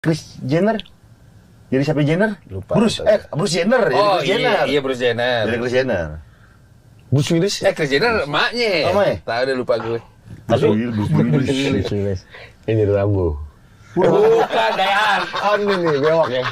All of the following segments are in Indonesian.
Kris Jenner. Jadi siapa Jenner? Lupa. Bruce Jenner. Oh Kris Jenner. iya Bruce Jenner. Jadi Kris Jenner. Bruce Willis. Kris Jenner emaknya. Emaknya? Tahu udah lupa gue. Bruce Willis. Ini Rambo. Bukan Dayan. Ini nih bewok ya.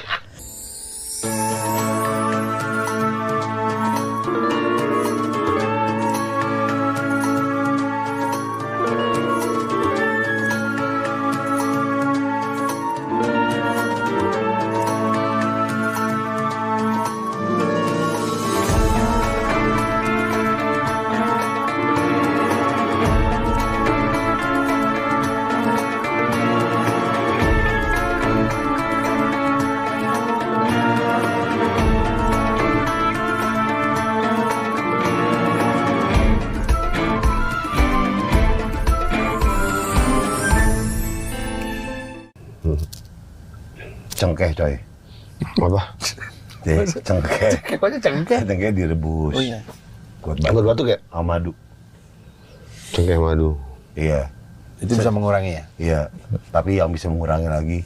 Cengkeh coy. Apa? Cengkeh. Kayaknya cengkeh. Cengkeh direbus. Oh iya. Buat Buat batuk ya? sama madu. Cengkeh madu. Iya. Itu bisa mengurangi ya? Iya. Tapi yang bisa mengurangi lagi,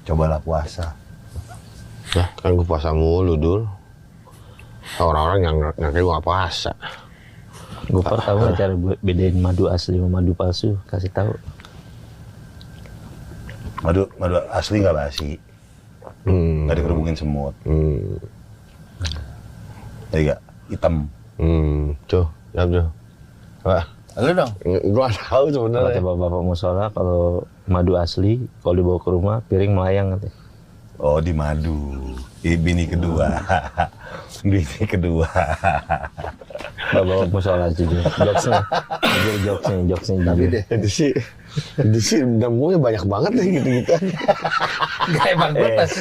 cobalah puasa. Nah, kan gue puasa mulu, Dul. Orang-orang yang ngatain gue gak puasa. Gue tahu nggak cara bedain madu asli sama madu palsu? Kasih tahu. Madu asli nggak basi. Nggak dikerubungin semut. Tadi nggak hitam. Cuh, jawab Cuh. Apa? Lu dong. Gue gak tahu Kata sebenarnya. bapak musola kalau madu asli kalau dibawa ke rumah piring melayang katanya. Oh, di madu. Bini kedua. Bini kedua. Bapak musola aja juga. Jokesnya Tapi juga. deh. Itu sih nemunya banyak banget nih gitu-gitu. Gak emang gue pas.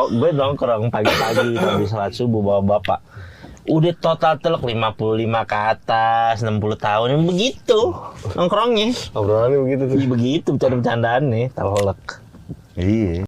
Gue nongkrong pagi-pagi habis salat subuh bawa bapak. Udah total teluk 55 ke atas, 60 tahun. Begitu nongkrongnya. Obrolannya begitu tuh. Begitu bercanda-bercandaan nih, talek. Iya.